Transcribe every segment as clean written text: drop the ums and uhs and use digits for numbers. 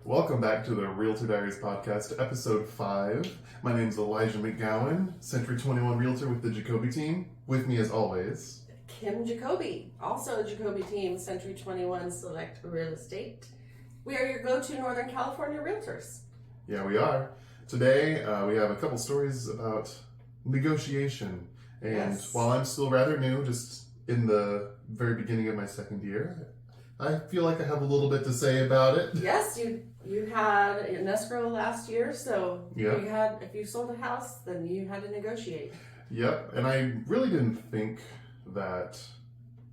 Welcome back to the Realtor Diaries podcast, episode 5. My name is Elijah McGowan, Century 21 Realtor with the Jacoby team. With me as always, Kim Jacoby, also a Jacoby team, Century 21 Select Real Estate. We are your go-to Northern California realtors. Yeah, we are. Today, we have a couple stories about negotiation. And Yes. while I'm still rather new, just in the very beginning of my second year, I feel like I have a little bit to say about it. Yes, you had an escrow last year, so Yeah. if you sold a house, then you had to negotiate. Yep, and I really didn't think that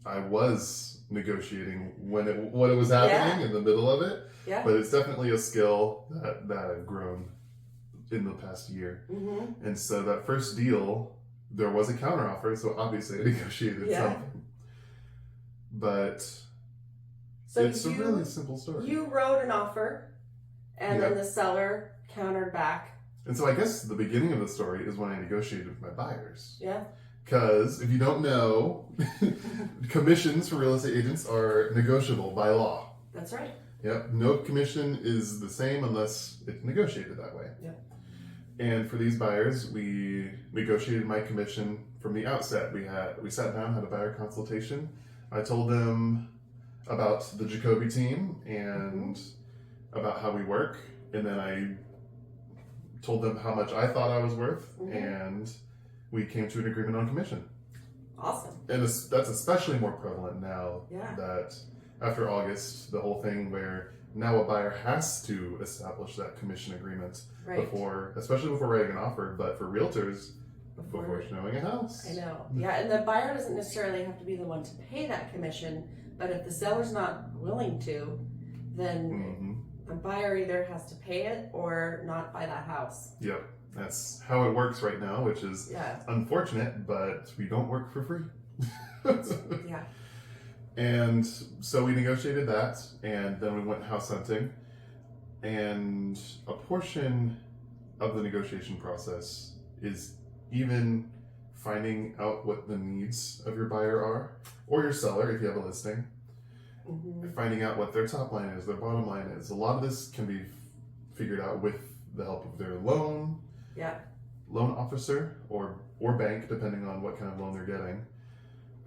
I was negotiating when it was happening in the middle of it. Yeah. But it's definitely a skill that I've grown in the past year. Mm-hmm. And so that first deal, there was a counteroffer, so obviously I negotiated something. But So it's a really simple story. You wrote an offer, and then the seller countered back. And so I guess the beginning of the story is when I negotiated with my buyers. Yeah. Because if you don't know, commissions for real estate agents are negotiable by law. That's right. Yep. No commission is the same unless it's negotiated that way. Yep. And for these buyers, we negotiated my commission from the outset. We sat down, had a buyer consultation. I told them about the Jacoby team and about how we work, and then I told them how much I thought I was worth, and we came to an agreement on commission. Awesome. And that's especially more prevalent now that after August, the whole thing where now a buyer has to establish that commission agreement especially before writing an offer, but for realtors, before showing a house. I know. Yeah, and the buyer doesn't necessarily have to be the one to pay that commission, but if the seller's not willing to, then the buyer either has to pay it or not buy that house. Yep. That's how it works right now, which is unfortunate, but we don't work for free. Yeah. And so we negotiated that, and then we went house hunting. And a portion of the negotiation process is even finding out what the needs of your buyer are, or your seller if you have a listing. Finding out what their top line is, their bottom line is. A lot of this can be figured out with the help of their loan officer or bank, depending on what kind of loan they're getting.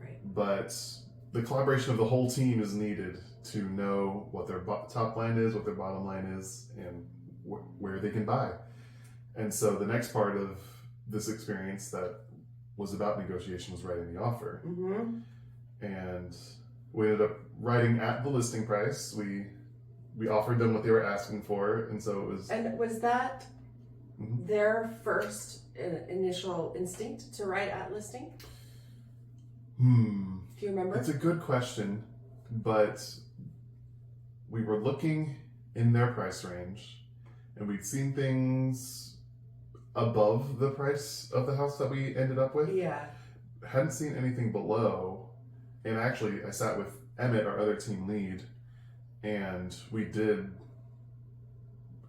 Right. But the collaboration of the whole team is needed to know what their top line is, what their bottom line is, and where they can buy. And so the next part of this experience that was about negotiation was writing the offer. And we ended up writing at the listing price. We offered them what they were asking for, and so it was. And was that their first initial instinct to write at listing? Do you remember? It's a good question, but we were looking in their price range, and we'd seen things above the price of the house that we ended up with. Yeah. Hadn't seen anything below, and actually I sat with Emmett, our other team lead, and we did.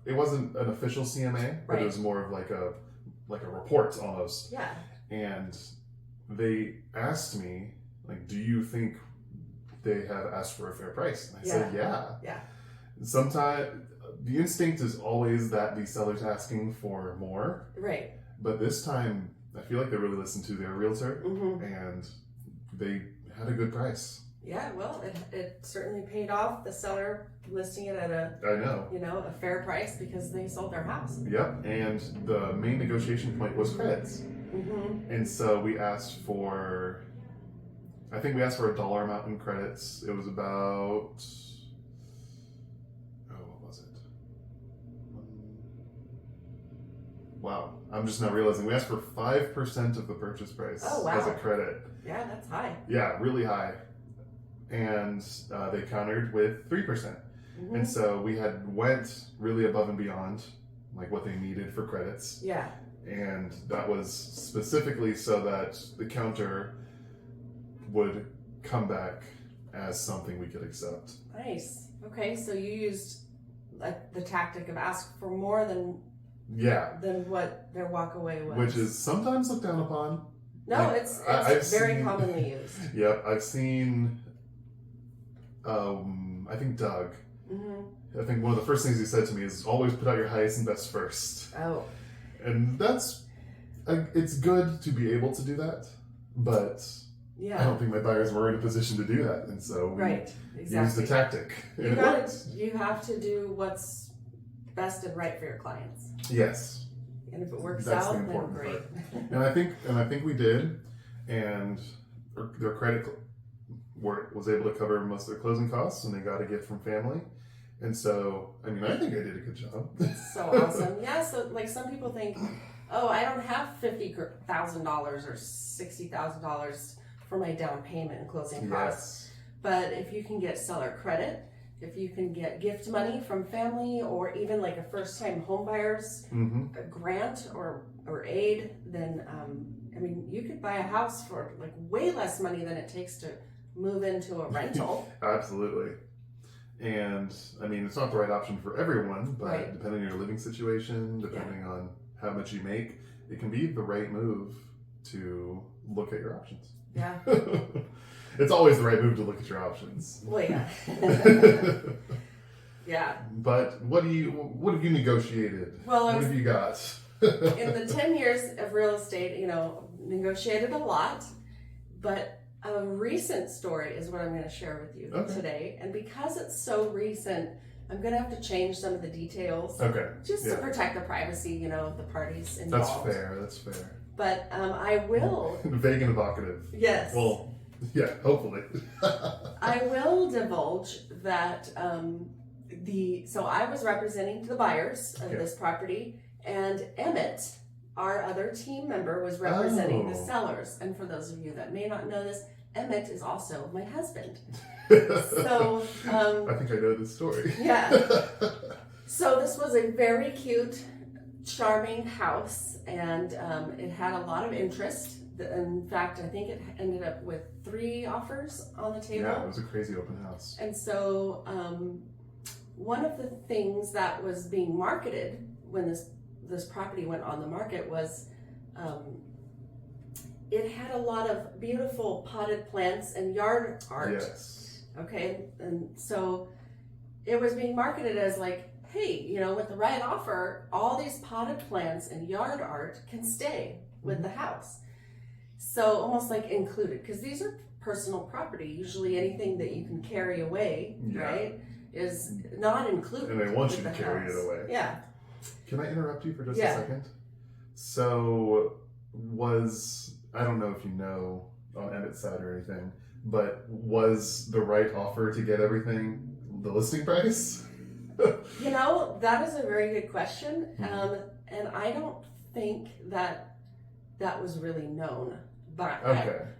It wasn't an official CMA, but it was more of like a report almost. Yeah. And they asked me, like, do you think they have asked for a fair price? And I said, yeah. Yeah. Sometimes the instinct is always that the seller's asking for more. Right. But this time, I feel like they really listened to their realtor, and they had a good price. Yeah, well, it certainly paid off. The seller listing it at a fair price because they sold their house. Yep, and the main negotiation point was credits. And so we asked for, I think we asked for a dollar amount in credits. It was about, what was it? Wow, I'm just now realizing we asked for 5% of the purchase price as a credit. Yeah, that's high. Yeah, really high. And they countered with 3%. And so we went really above and beyond like what they needed for credits. Yeah. And that was specifically so that the counter would come back as something we could accept. Nice. Okay, so you used the tactic of ask for more than what their walkaway was. Which is sometimes looked down upon. No, it's very commonly used. Yep, I've seen, I think Doug Mm-hmm. I think one of the first things he said to me is always put out your highest and best first. Oh. And it's good to be able to do that, but I don't think my buyers were in a position to do that. And so we used the tactic. You have to do what's best and right for your clients. Yes. And if it works That's out, the then important great. part. And I think we did, and their credit was able to cover most of their closing costs, and they got a gift from family. And so, I mean, I think I did a good job. So awesome. Yeah, so like some people think, oh, I don't have $50,000 or $60,000 for my down payment and closing costs. But if you can get seller credit, if you can get gift money from family, or even like a first-time home buyer's a grant or aid, then I mean, you could buy a house for like way less money than it takes to move into a rental. Absolutely. And I mean, it's not the right option for everyone, but depending on your living situation, depending on how much you make, it can be the right move to look at your options. Yeah. It's always the right move to look at your options. Well, yeah. Yeah. But what have you negotiated? Well, what have you got? In the 10 years of real estate, negotiated a lot, but a recent story is what I'm going to share with you today. And because it's so recent, I'm going to have to change some of the details. Okay. Just to protect the privacy, of the parties involved. That's fair. But I will. Vague and evocative. Yes. Well, yeah, hopefully. I will divulge that so I was representing the buyers of this property, and Emmett, our other team member, was representing the sellers. And for those of you that may not know this, Emmett is also my husband. So I think I know this story. Yeah. So this was a very cute, charming house, and it had a lot of interest. In fact, I think it ended up with 3 offers on the table. Yeah, it was a crazy open house. And so one of the things that was being marketed when this property went on the market was it had a lot of beautiful potted plants and yard art. Yes. Okay, and so it was being marketed as like, hey, with the right offer, all these potted plants and yard art can stay with the house. So almost like included, because these are personal property. Usually anything that you can carry away, right, is not included. And they want you to carry it away. Yeah. Can I interrupt you for just a second? So I don't know if you know on Emmett's side or anything, but was the right offer to get everything the listing price? That is a very good question. And I don't think that was really known. But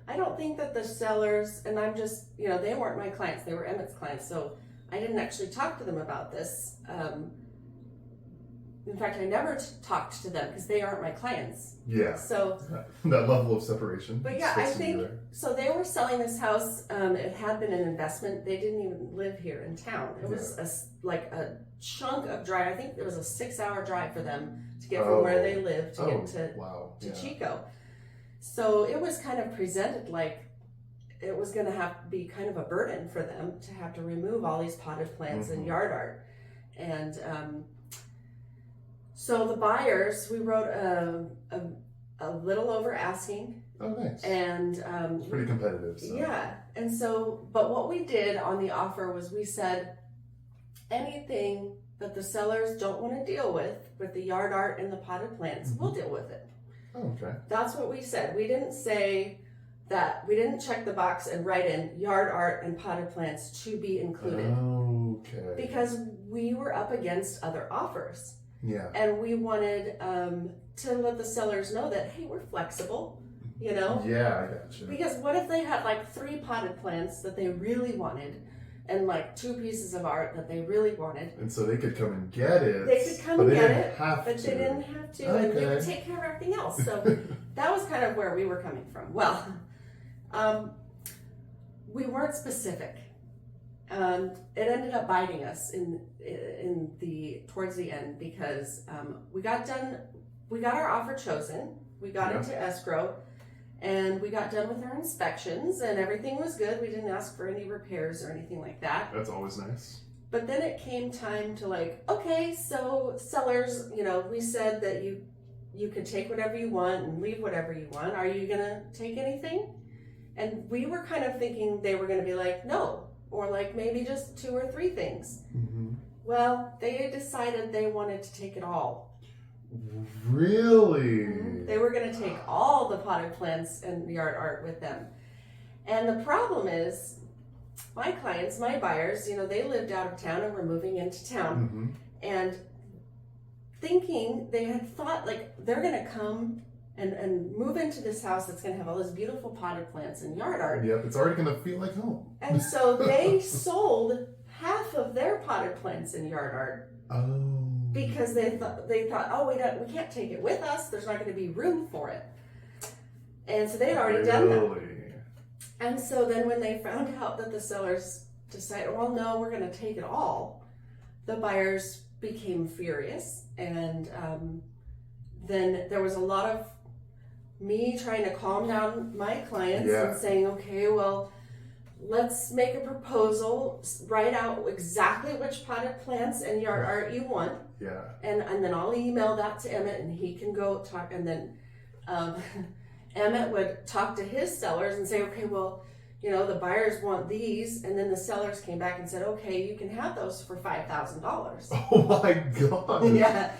I don't think that the sellers, and I'm just, they weren't my clients, they were Emmett's clients, so I didn't actually talk to them about this. In fact, I never talked to them because they aren't my clients. Yeah. So that level of separation. But yeah, I think so. They were selling this house. It had been an investment. They didn't even live here in town. It was a chunk of drive. I think it was a 6-hour drive for them to get from where they lived to get to Chico. So it was kind of presented like it was going to have to be kind of a burden for them to have to remove all these potted plants and yard art. And so the buyers, we wrote a little over asking. Oh, nice. And it's pretty competitive. So. Yeah. And so, but what we did on the offer was we said anything that the sellers don't want to deal with the yard art and the potted plants, we'll deal with it. Oh, okay. That's what we said. We didn't say that, we didn't check the box and write in yard art and potted plants to be included. Okay. Because we were up against other offers. Yeah. And we wanted to let the sellers know that, hey, we're flexible, Yeah, I gotcha. Because what if they had like 3 potted plants that they really wanted and like 2 pieces of art that they really wanted? And so they could come and get it. They could come and get it, but they didn't have to. And we would take care of everything else. So that was kind of where we were coming from. Well, we weren't specific. It ended up biting us towards the end because we got our offer chosen, we got into escrow, and we got done with our inspections, and everything was good. We didn't ask for any repairs or anything like that. That's always nice. But then it came time to like, okay, so sellers, we said that you could take whatever you want and leave whatever you want. Are you gonna take anything? And we were kind of thinking they were gonna be like, no, or like maybe just 2 or 3 things. Mm-hmm. Well, they decided they wanted to take it all. Really? Mm-hmm. They were gonna take all the potted plants and yard art with them. And the problem is, my clients, my buyers, they lived out of town and were moving into town. Mm-hmm. And they had thought like they're gonna come and move into this house that's gonna have all this beautiful potted plants and yard art. Yep, it's already gonna feel like home. And so they sold half of their potted plants and yard art. Oh. Because they thought, oh, we can't take it with us. There's not gonna be room for it. And so they had already done that. And so then when they found out that the sellers decided, well, no, we're going to take it all, the buyers became furious. And then there was a lot of me trying to calm down my clients and saying, okay, well, let's make a proposal, write out exactly which potted plants and yard art you want. Yeah. And then I'll email that to Emmett and he can go talk. And then Emmett would talk to his sellers and say, okay, well, the buyers want these. And then the sellers came back and said, okay, you can have those for $5,000. Oh my God. Yeah.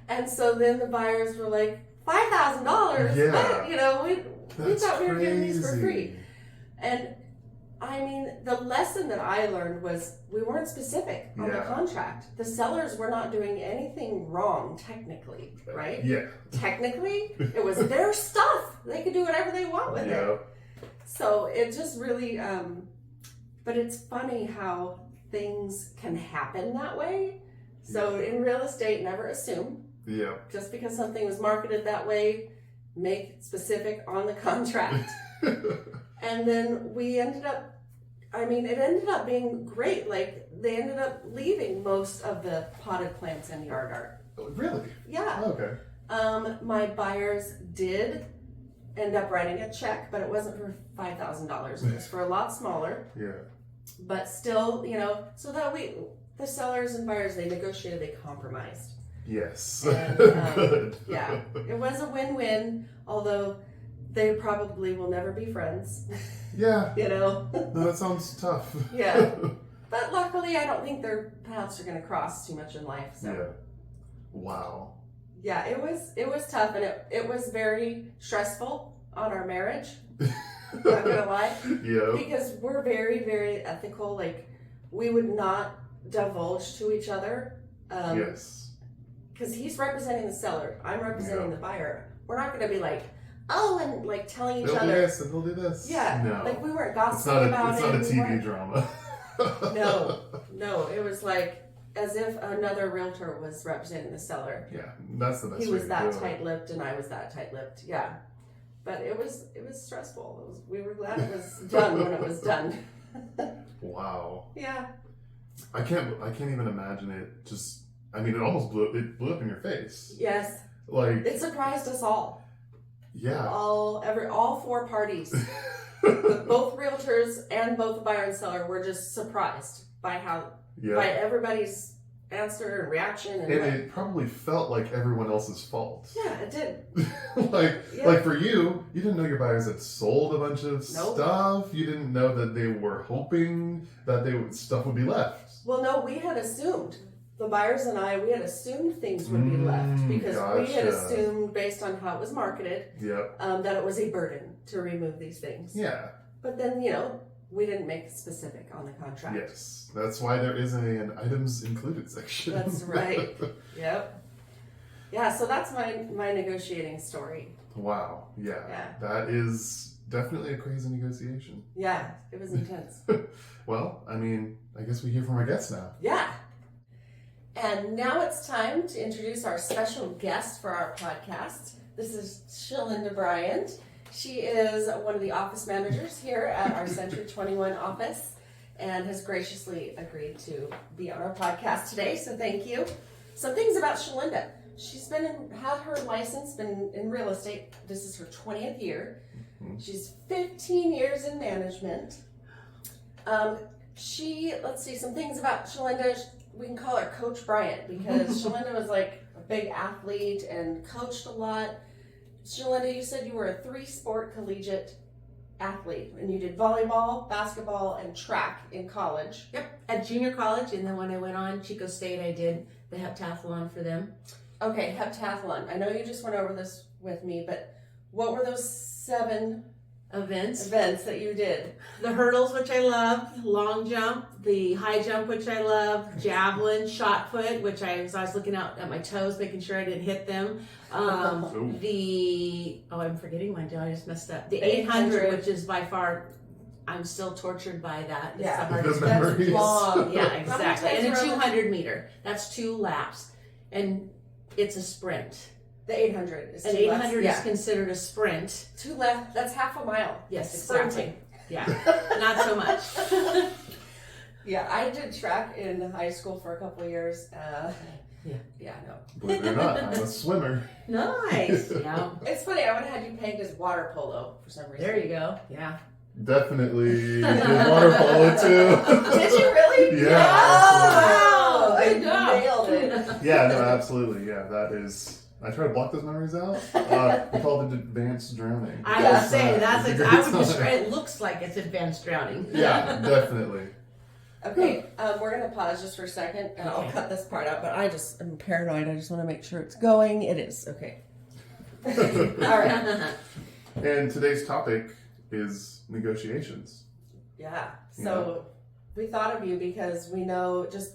And so then the buyers were like, $5,000? Yeah. We thought we were giving these for free. And I mean, the lesson that I learned was we weren't specific on the contract. The sellers were not doing anything wrong, technically, right? Yeah. Technically, it was their stuff. They could do whatever they want with it. So it just really, but it's funny how things can happen that way. So in real estate, never assume. Yeah. Just because something was marketed that way, make it specific on the contract. And then it ended up being great. Like, they ended up leaving most of the potted plants and yard art. Really? Yeah. Oh, okay. My buyers did end up writing a check, but it wasn't for $5,000. It was for a lot smaller. Yeah. But still, so that the sellers and buyers, they negotiated, they compromised. Yes. And, Good. Yeah. It was a win-win, although they probably will never be friends. Yeah. No, that sounds tough. Yeah. But luckily, I don't think their paths are going to cross too much in life. So. Yeah. Wow. Yeah, it was tough, and it was very stressful on our marriage. Not gonna lie. Yeah. Because we're very, very ethical. Like, we would not divulge to each other. Yes. Because he's representing the seller, I'm representing the buyer. We're not going to be like, oh, and like telling each other. They'll do this and they'll do this. Yeah. No. Like, we weren't gossiping about it. It's not a TV drama. No. It was like as if another realtor was representing the seller. Yeah, that's the best. He way was to that do it. tight-lipped, and I was that tight-lipped. Yeah. But it was stressful. We were glad it was done when it was done. Wow. Yeah. I can't even imagine it. Just, I mean, it almost blew up in your face. Yes. Like, it surprised us all. Yeah. All 4 parties, both realtors and both the buyer and seller, were just surprised by by everybody's answer and reaction, and it probably felt like everyone else's fault. Yeah, it did. like for you didn't know your buyers had sold a bunch of stuff. You didn't know that they were hoping that stuff would be left. Well, no, we had assumed, the buyers and we had assumed things would be left, because we had assumed, based on how it was marketed, that it was a burden to remove these things. Yeah. But then, we didn't make it specific on the contract. Yes, that's why there is an items included section. That's right. Yep. Yeah, so that's my negotiating story. Wow. Yeah. That is definitely a crazy negotiation. Yeah, it was intense. Well, I mean, I guess we hear from our guests now. Yeah. And now it's time to introduce our special guest for our podcast. This is Shelinda Bryant. She is one of the office managers here at our Century 21 office and has graciously agreed to be on our podcast today, so thank you. Some things about Shelinda. She's had her license, been in real estate. This is her 20th year. Mm-hmm. She's 15 years in management. let's see, some things about Shelinda. We can call her Coach Bryant because Shelinda was like a big athlete and coached a lot. Shelinda, you said you were a 3-sport collegiate athlete and you did volleyball, basketball, and track in college. Yep, at junior college, and then when I went on Chico State, I did the heptathlon for them. Okay, heptathlon. I know you just went over this with me, but what were those 7 Events. that you did? The hurdles, which I loved, long jump, the high jump, which I loved, javelin, shot put, which I was looking out at my toes, making sure I didn't hit them. I'm forgetting one. I just messed up. The 800, which is by far, I'm still tortured by that. It's Yeah. the hardest. The memories. That's long. Yeah, exactly. And a times were on 200 meter. That's 2 laps, and it's a sprint. The 800 is 2 An 800 laps. is Yeah. considered a sprint. 2 left. That's half a mile. Yes, Sprinting. exactly. Yeah, not so much. Yeah, I did track in high school for a couple of years. Yeah, no. Believe it or not, I'm a swimmer. Nice. Yeah. It's funny. I would have had you pegged as water polo for some reason. There you go. Yeah. Definitely did water polo too. Did you really? Yeah, Oh, I Good job. nailed it. Yeah, no, absolutely. Yeah, that is. I try to block those memories out. We call it advanced drowning. I Yeah. would say that's. It's a I great would time. describe. It looks like it's advanced drowning. Yeah, definitely. Okay, we're gonna pause just for a second, and I'll Okay. cut this part out. But I'm paranoid. I just want to make sure it's going. It is okay. All right. And today's topic is negotiations. Yeah. So we thought of you because we know just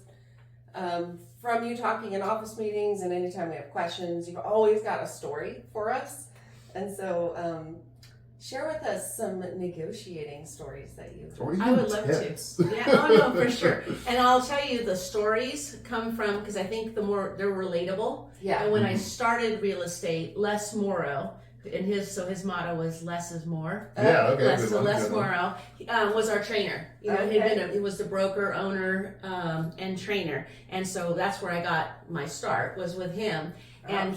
from you talking in office meetings and anytime we have questions, you've always got a story for us. And so share with us some negotiating stories that you've Or I even would love tips. to. Yeah, oh no, for sure. And I'll tell you, the stories come from, because I think the more they're relatable. Yeah. And when I started real estate, Les Morrow, and his motto was less is more. Yeah, okay. Les, good so one, Les good one. Morrow was our trainer. You know, he was the broker, owner, and trainer. And so that's where I got my start, was with him. And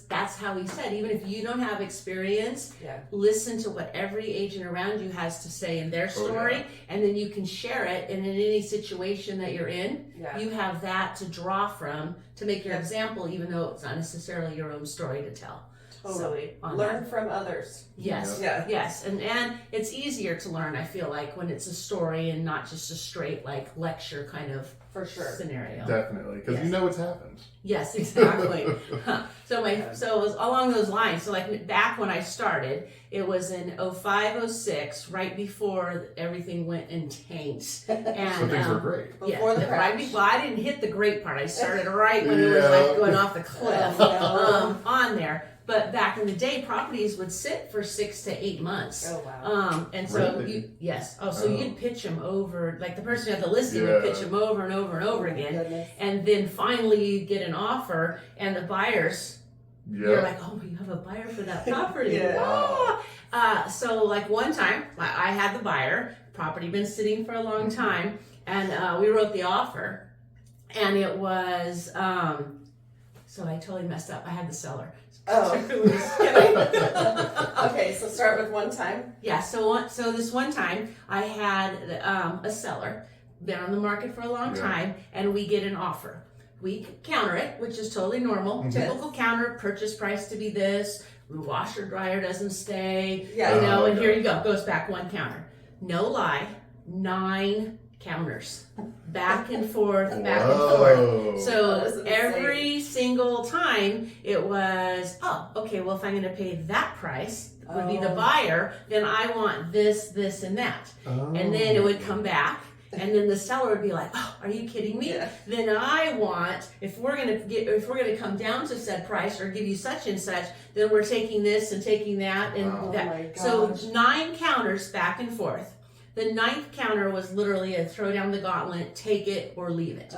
that's how he said, even if you don't have experience, listen to what every agent around you has to say in their story, and then you can share it. And in any situation that you're in, you have that to draw from to make your example, even though it's not necessarily your own story to tell. Totally. So, Learn from others. Yes. Yeah. Yes. And it's easier to learn, I feel like, when it's a story and not just a straight like lecture kind of scenario. Definitely, because you know what's happened. Yes, exactly. So it was along those lines. So like back when I started, it was in 05, 06, right before everything went in tanked. And So things were great. Before the crash. well, I didn't hit the great part. I started right when it was like going off the cliff on there. But back in the day, properties would sit for 6 to 8 months. Oh wow! And so Really? you'd pitch them over, like the person who had the listing would pitch them over and over and over again, Goodness. and then finally you get an offer, and the buyers, you're like, oh, you have a buyer for that property. Yeah. Wow. So like one time, I had the buyer, property been sitting for a long time, and we wrote the offer, and it was. So I totally messed up. I had the seller. Oh. Okay, so start with one time. Yeah, so this one time I had a seller, been on the market for a long time, and we get an offer. We counter it, which is totally normal. Typical counter, purchase price to be this, washer dryer doesn't stay, and here you go, goes back one counter. No lie, 9 counters. Back and forth, back and forth. So every single time it was, oh, okay, well, if I'm going to pay that price, would be the buyer, then I want this, this, and that. And then it would come back, and then the seller would be like, oh, are you kidding me? Yeah. Then I want, if we're going to come down to said price or give you such and such, then we're taking this and taking that and that. My gosh. So 9 counters back and forth. The 9th counter was literally a throw down the gauntlet, take it or leave it.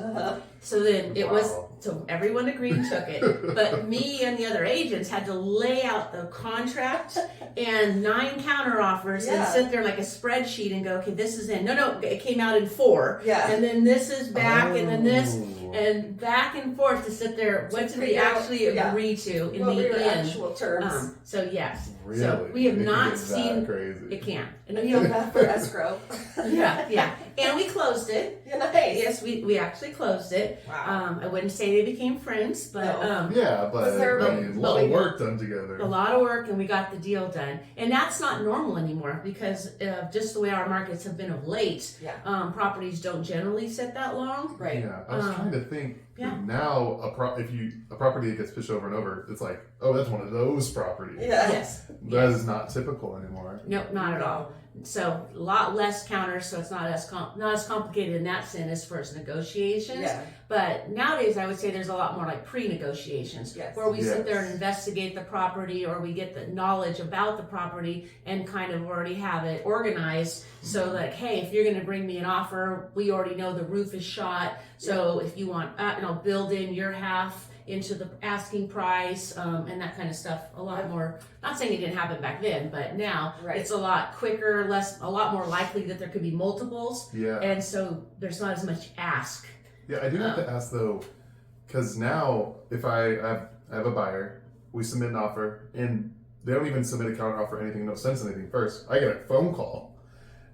So then it was, so everyone agreed and took it. But me and the other agents had to lay out the contract and 9 counter offers and sit there like a spreadsheet and go, okay, this is in. No, it came out in 4. Yeah. And then this is back and then this and back and forth to sit there. What did we actually agree to in the end? Actual terms. So yes. Really? So we have It can not get that seen crazy. it can. And you know that for escrow. escrow. Yeah. And we closed it. Yeah, nice. Yes, we actually closed it. Wow. I wouldn't say they became friends, but No. Yeah, but Was there- I mean, a lot of work done together. a lot of work, and we got the deal done. And that's not normal anymore because just the way our markets have been of late, Yeah. properties don't generally sit that long. Right. Yeah, I was trying to think. yeah. Now, a property that gets pitched over and over, it's like, oh, that's one of those properties. Yeah. Yes. That is not typical anymore. Nope, not at all. So a lot less counters, so it's not as complicated in that sense as far as negotiations. Yeah. But nowadays, I would say there's a lot more like pre-negotiations, Yes. where we sit there Yes. and investigate the property, or we get the knowledge about the property and kind of already have it organized. So like, hey, if you're going to bring me an offer, we already know the roof is shot. So if you want, build in your half into the asking price, and that kind of stuff. A lot more. Not saying it didn't happen back then, but now Right. it's a lot quicker, a lot more likely that there could be multiples, Yeah. and so there's not as much ask. Yeah, I do have to ask though, because now if I have a buyer, we submit an offer, and they don't even submit a counter offer, anything, no sense anything first. I get a phone call,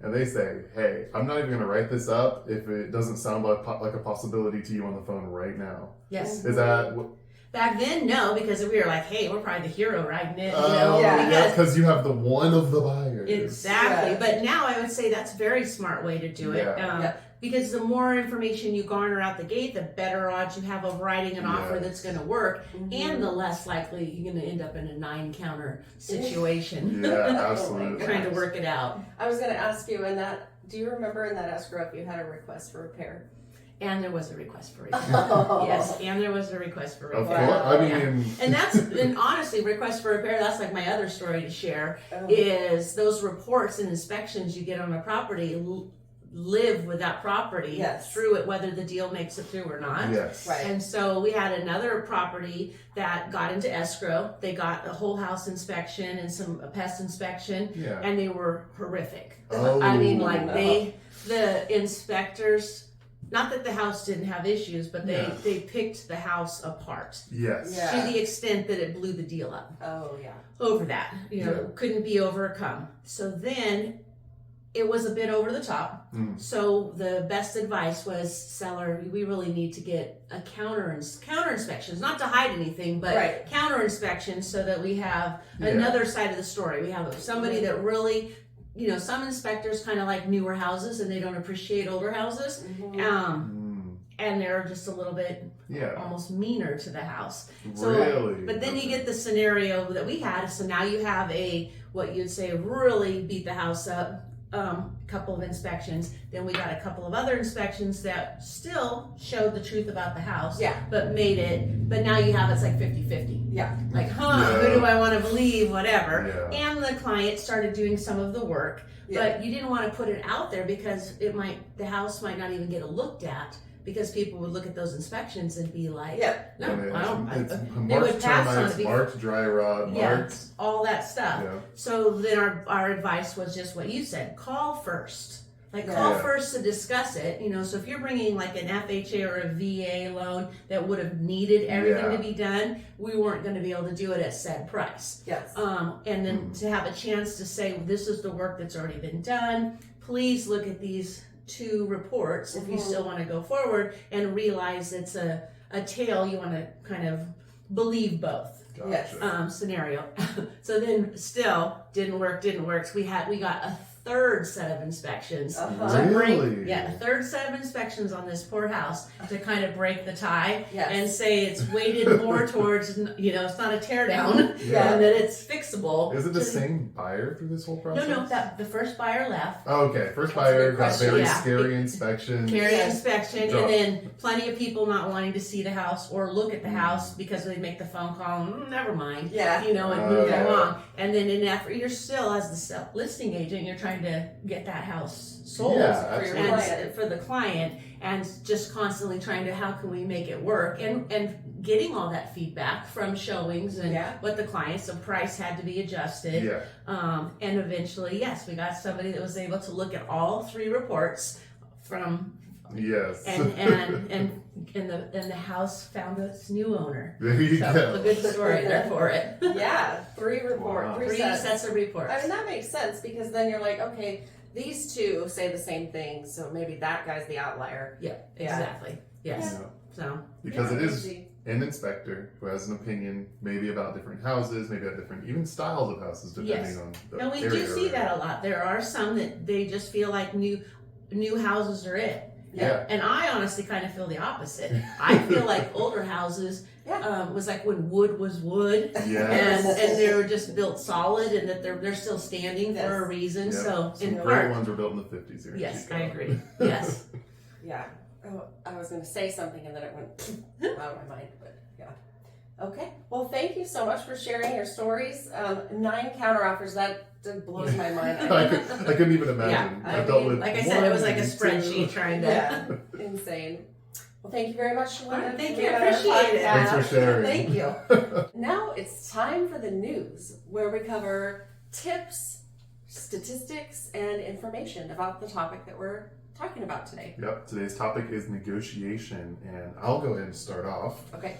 and they say, "Hey, I'm not even going to write this up if it doesn't sound like a possibility to you on the phone right now." Yes. Is that? Back then, no, because we were like, hey, we're probably the hero riding it, Yeah. because you have the one of the buyers. Exactly. Yeah. But now I would say that's a very smart way to do it. Yeah. Because the more information you garner out the gate, the better odds you have of writing an offer that's going to work, and the less likely you're going to end up in a 9-counter situation. Yeah, absolutely. Trying to work it out. I was going to ask you do you remember in that escrow if you had a request for repair? And there was a request for repair. Oh. Yes, and there was a request for Of repair. course, I Yeah. mean, And honestly, request for repair, that's like my other story to share, Oh. is those reports and inspections you get on a property live with that property Yes. through it, whether the deal makes it through or not. yes, Right. And so we had another property that got into escrow. They got a whole house inspection and a pest inspection, yeah. and they were horrific. Oh, I mean, like no. the inspectors, not that the house didn't have issues, but Yeah. they picked the house apart Yes. Yeah. to the extent that it blew the deal up Oh, yeah. over that. Yeah. Couldn't be overcome. So then it was a bit over the top. Mm. So the best advice was, seller, we really need to get a counter inspections, not to hide anything, but Right. counter inspections so that we have Yeah. another side of the story. We have somebody that really, some inspectors kind of like newer houses and they don't appreciate older houses. And they're just a little bit Yeah. almost meaner to the house. So, Really? But then you get the scenario that we had. So now you have what you'd say really beat the house up, couple of inspections. Then we got a couple of other inspections that still showed the truth about the house. Yeah. But now you have it's like 50-50. Yeah. Like, Yeah. who do I want to believe, whatever. Yeah. And the client started doing some of the work. Yeah. But you didn't want to put it out there because the house might not even get looked at. Because people would look at those inspections and be like, Yeah. no, And I don't. It's they marked would pass on termites, it. marked dry rot, marked. All that stuff. Yeah. So then our advice was just what you said: call first. Like Yeah. call first to discuss it. So if you're bringing like an FHA or a VA loan that would have needed everything Yeah. to be done, we weren't going to be able to do it at said price. Yes. And then to have a chance to say, this is the work that's already been done. Please look at these 2 reports if you still want to go forward and realize it's a tale. You want to kind of believe both. Gotcha. Yes. Scenario. So then still didn't work. So we got a third set of inspections. Uh-huh. To Really? a third set of inspections on this poor house to kind of break the tie Yes. and say it's weighted more towards, it's not a tear down Yeah. and that it's fixable. Is it the same buyer through this whole process? No, the first buyer left. Oh, okay. First That's a buyer good got question. very Yeah. scary inspection. Carry Yes. inspection, Drop. and then plenty of people not wanting to see the house or look at the house because they make the phone call. Never mind. Yeah. And move Yeah. along. And then in effort, you're still as the listing agent, you're trying to get that house sold Yeah, For your absolutely. client. for the client, and just constantly trying to how can we make it work, and getting all that feedback from showings and Yeah. what the clients, the price had to be adjusted. Yeah. And eventually, yes, we got somebody that was able to look at all 3 reports from Yes. and the house found its new owner. There you So go. a good story there for it. Yeah. 3 report. Wow. 3 3 sets. sets of reports. I mean, that makes sense because then you're like, okay, these two say the same thing, so maybe that guy's the outlier. Yeah, Yeah. exactly. Yes. You know, So because Yeah, it is easy. an inspector who has an opinion, maybe about different houses, maybe about different even styles of houses, depending Yes. on the and we area do see or- that a lot. There are some that they just feel like new houses are it. Yeah. And I honestly kind of feel the opposite. I feel like older houses was like when wood was wood, Yes. and they were just built solid, and that they're still standing for a reason. Yep. So Some in great part, ones were built in the 50s here. in yes, I Chicago. agree. Yes. Yeah. Oh, I was going to say something and then it went out of my mind, but yeah. Okay. Well, thank you so much for sharing your stories. 9 counteroffers. That blows my mind. I couldn't even imagine. I dealt mean, with Like I said, it was like a 1, spreadsheet 2. trying to. Yeah. Insane. Well, thank you very much, Shelinda. All right, thank for you. being on our Appreciate it. podcast. Thanks for sharing. Thank you. Now it's time for the news, where we cover tips, statistics, and information about the topic that we're talking about today. Yep, today's topic is negotiation, and I'll go ahead and start off. Okay.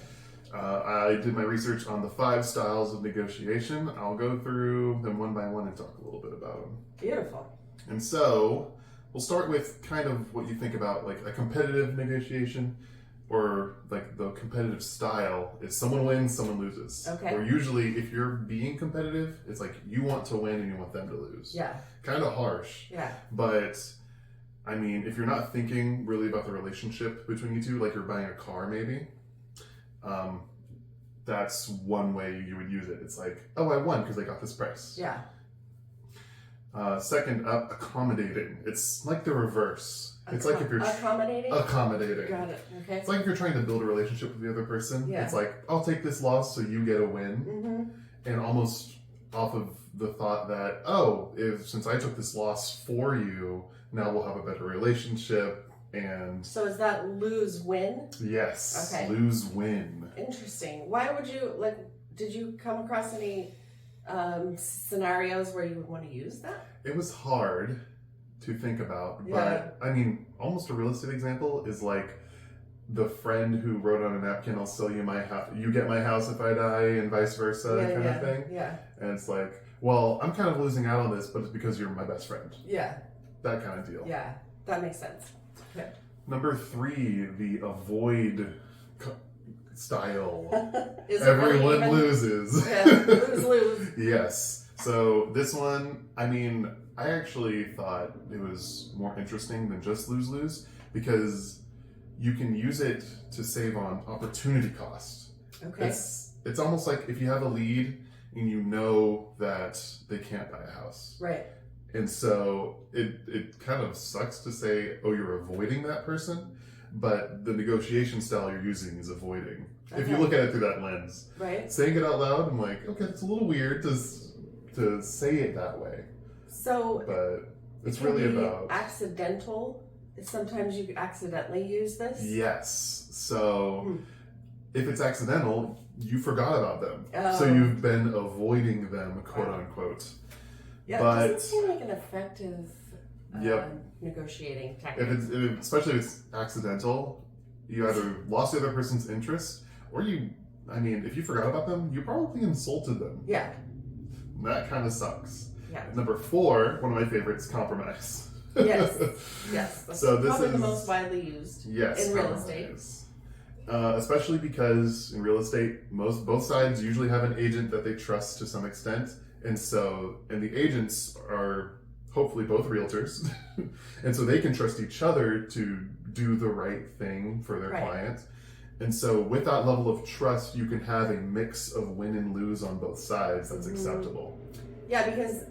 I did my research on the 5 styles of negotiation. I'll go through them one by one and talk a little bit about them. Beautiful. And so, we'll start with kind of what you think about like a competitive negotiation, or like the competitive style is someone wins, someone loses. Okay. Or usually, if you're being competitive, it's like you want to win and you want them to lose. Yeah. Kind of harsh. Yeah. But I mean, if you're not thinking really about the relationship between you two, like you're buying a car maybe, that's one way you would use it. It's like, oh, I won because I got this price. Yeah. Second up, accommodating. It's like the reverse. It's like if you're accommodating. accommodating. Got it. Okay. It's like if you're trying to build a relationship with the other person. Yeah. It's like, I'll take this loss so you get a win. Mm-hmm. And almost off of the thought that, oh, since I took this loss for you, now we'll have a better relationship. And So is that lose-win? yes, Okay. lose-win. Interesting. Why would you did you come across any scenarios where you would want to use that? It was hard to think about, Yeah. but I mean, almost a real estate example is like the friend who wrote on a napkin, "I'll sell you my house. You get my house if I die," and vice versa, kind of thing. Yeah. And it's like, well, I'm kind of losing out on this, but it's because you're my best friend. Yeah. That kind of deal. Yeah. That makes sense. Number 3, the avoid style. Is it really Everyone even? loses. Yeah. Lose. Yes. So this one, I mean, I actually thought it was more interesting than just lose-lose, because you can use it to save on opportunity cost. Okay. It's almost like if you have a lead and you know that they can't buy a house. Right. And so it kind of sucks to say, oh, you're avoiding that person, but the negotiation style you're using is avoiding. If you Okay. look at it through that lens. Right. Saying it out loud, I'm like, okay, it's a little weird to say it that way, So but it's it can really be about accidental. Sometimes you accidentally use this. yes. So if it's accidental, you forgot about them, so Oh. you've been avoiding them, quote Wow. unquote. Yeah, But- it doesn't seem like an effective Yep. negotiating tactic. Especially if it's accidental, you either lost the other person's interest, or if you forgot about them, you probably insulted them. Yeah. That kind of sucks. Yeah. Number 4, one of my favorites, compromise. Yes. Yes. That's So this probably the is- most widely used. Yes, In real compromise. Especially because in real estate, both sides usually have an agent that they trust to some extent, and the agents are hopefully both realtors, and so they can trust each other to do the right thing for their Right. client. And so with that level of trust, you can have a mix of win and lose on both sides that's acceptable. Yeah, because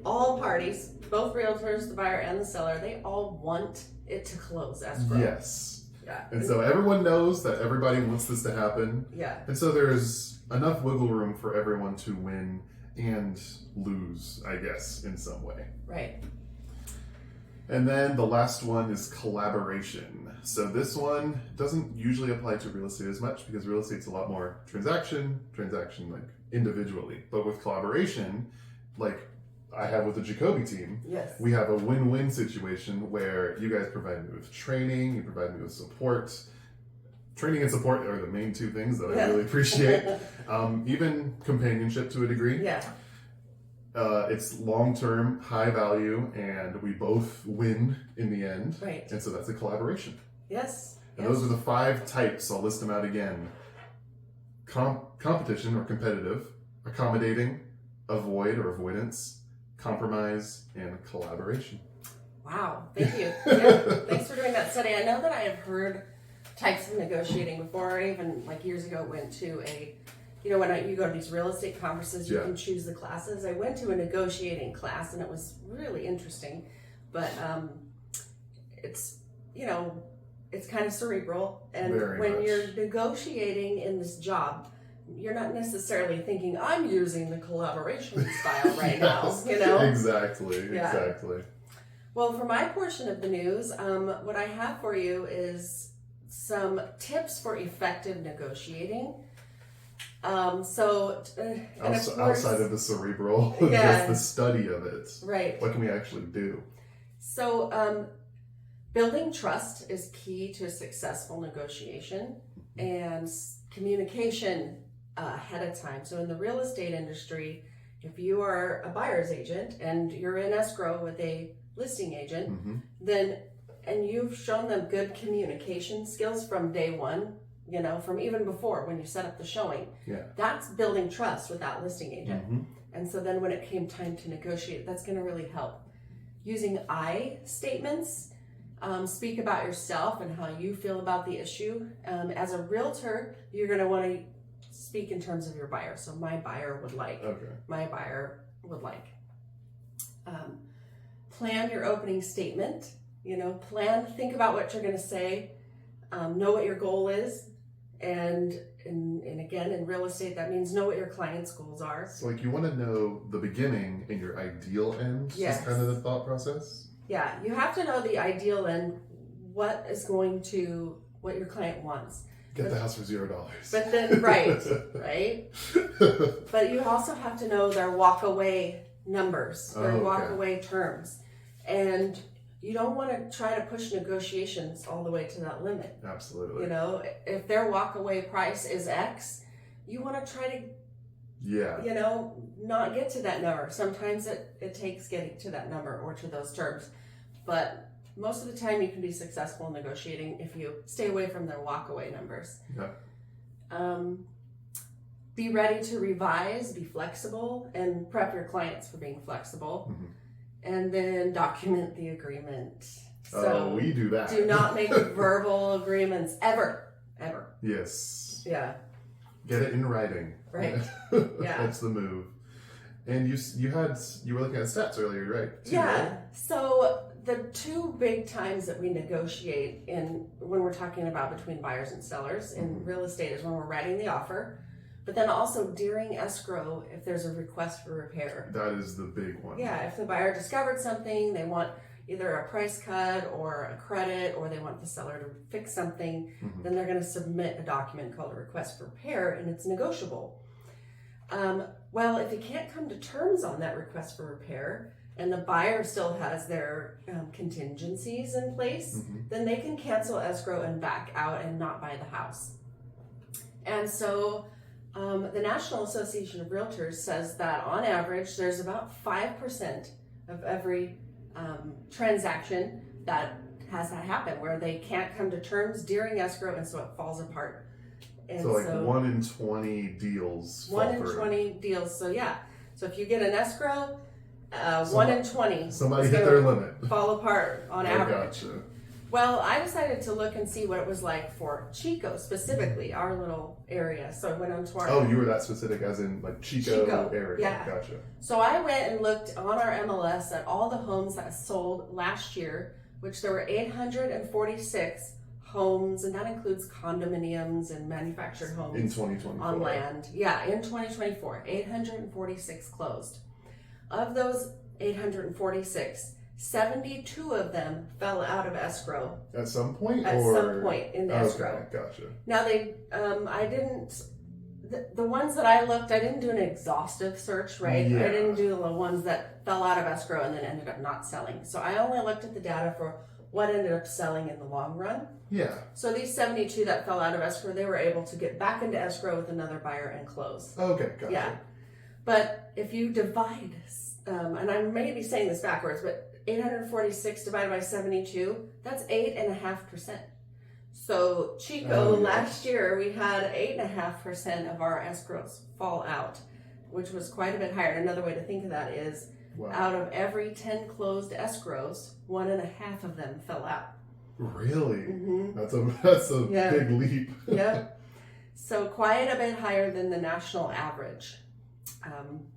all parties, both realtors, the buyer and the seller, they all want it to close escrow. Yes. Yeah. And so everyone knows that everybody wants this to happen. Yeah. And so there's enough wiggle room for everyone to win and lose, I guess, in some way. Right. And then the last one is collaboration. So this one doesn't usually apply to real estate as much, because real estate's a lot more transaction like individually. But with collaboration, like I have with the Jacoby team, Yes. we have a win-win situation where you guys provide me with training, you provide me with support. Training and support are the main 2 things that I really appreciate. Even companionship to a degree. Yeah. It's long-term, high value, and we both win in the end. Right. And so that's a collaboration. Yes. And those are the 5 types. I'll list them out again. Competition or competitive, accommodating, avoid or avoidance, compromise, and collaboration. Wow. Thank you. Yeah. Thanks for doing that study. I know that I have heard types of negotiating before. I even, like years ago, went to when you go to these real estate conferences, you can choose the classes. I went to a negotiating class and it was really interesting, but it's kind of cerebral. And Very when much. you're negotiating in this job, you're not necessarily thinking, I'm using the collaboration style right Yes, now, Exactly. Yeah. Exactly. Well, for my portion of the news, what I have for you is some tips for effective negotiating. And of course, Outside of the cerebral, Yeah. just the study of it. right. What can we actually do? So, building trust is key to successful negotiation and communication ahead of time. So in the real estate industry, if you are a buyer's agent and you're in escrow with a listing agent, and you've shown them good communication skills from day one, from even before when you set up the showing, that's building trust with that listing agent. And so then when it came time to negotiate, that's going to really help. Using I statements, speak about yourself and how you feel about the issue. As a realtor, you're going to want to speak in terms of your buyer. So my buyer would like. Okay. My buyer would like. Plan your opening statement. Think about what you're going to say. Know what your goal is. And again, in real estate, that means know what your client's goals are. So you want to know the beginning and your ideal end? Yes. Is kind of the thought process? Yeah, you have to know the ideal end, what your client wants. Get the house for $0. But then, right? But you also have to know their walk-away numbers, their walk-away terms. And you don't want to try to push negotiations all the way to that limit. Absolutely. If their walk-away price is X, you want to try to, not get to that number. Sometimes it takes getting to that number or to those terms. But most of the time you can be successful in negotiating if you stay away from their walk-away numbers. Yeah. Be ready to revise, be flexible, and prep your clients for being flexible. And then document the agreement. So we do that. Do not make verbal agreements ever. Yes. Yeah. Get it in writing. Right. Yeah. That's the move. And you were looking at stats earlier, right? Yeah. So the 2 big times that we negotiate when we're talking about between buyers and sellers in real estate is when we're writing the offer, but then also during escrow if there's a request for repair. That is the big one. Yeah, if the buyer discovered something, they want either a price cut or a credit, or they want the seller to fix something, then they're going to submit a document called a request for repair, and it's negotiable. Well, if you can't come to terms on that request for repair, and the buyer still has their contingencies in place, then they can cancel escrow and back out and not buy the house. And so the National Association of Realtors says that on average, there's about 5% of every transaction that has that happen where they can't come to terms during escrow, and so it falls apart. And so 1 in 20 deals. 1 in 20 deals. So yeah. So if you get an escrow, 1 in 20. Somebody hit their limit. Fall apart on average. Gotcha. Well, I decided to look and see what it was like for Chico specifically, our little area. So I went on to our. Oh, you were that specific, as in Chico area. Yeah. Gotcha. So I went and looked on our MLS at all the homes that sold last year, which there were 846 homes, and that includes condominiums and manufactured homes in 2024 on land. Yeah, in 2024, 846 closed. Of those 846, 72 of them fell out of escrow. At some point? At some point in escrow. Okay, gotcha. Now I didn't, the ones that I looked, I didn't do an exhaustive search, right? Yeah. I didn't do the ones that fell out of escrow and then ended up not selling. So I only looked at the data for what ended up selling in the long run. Yeah. So these 72 that fell out of escrow, they were able to get back into escrow with another buyer and close. Okay, gotcha. Yeah. But if you divide, and I may be saying this backwards, but 846 divided by 72, that's 8.5%. So Chico, last year we had 8.5% of our escrows fall out, which was quite a bit higher. Another way to think of that is out of every 10 closed escrows, 1.5 of them fell out. Really? Mm-hmm. That's a big leap. Yeah. So quite a bit higher than the national average.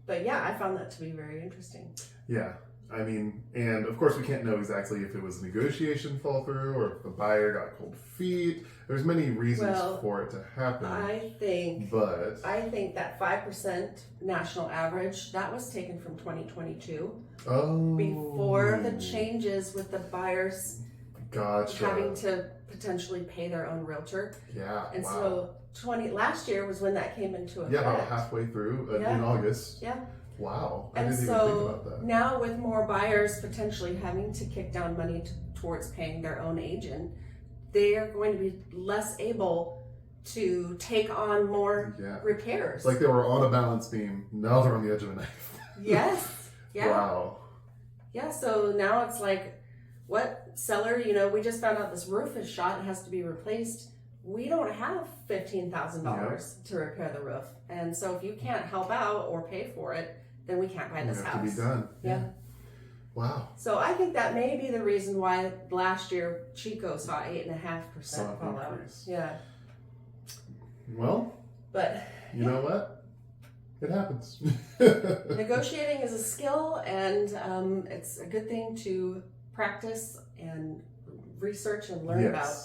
But yeah, I found that to be very interesting. Yeah. I mean, and of course we can't know exactly if it was negotiation fall through or if the buyer got cold feet. There's many reasons for it to happen. I think that 5% national average, that was taken from 2022. Oh. Before the changes with the buyers having to potentially pay their own realtor. Yeah. And so last year was when that came into effect. Yeah, about halfway through in August. Yeah. Wow. I And didn't even think about that. Now with more buyers potentially having to kick down money towards paying their own agent, they are going to be less able to take on more repairs. It's like they were on a balance beam. Now they're on the edge of a knife. Yes. Yeah. Wow. Yeah, so now it's like, what seller, we just found out this roof is shot and has to be replaced. We don't have $15,000 to repair the roof. And so if you can't help out or pay for it, then we can't buy this house. To be done. Yeah. Wow. So I think that may be the reason why last year Chico saw 8.5% fall out. Yeah. Well, but you know what? It happens. Negotiating is a skill, and it's a good thing to practice and research and learn about.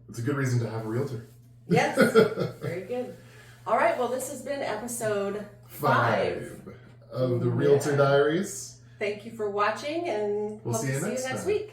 It's a good reason to have a realtor. Yes. Very good. All right. Well, this has been episode 5 of the Realtor Diaries. Thank you for watching, and we'll hope see you to see you next time. week.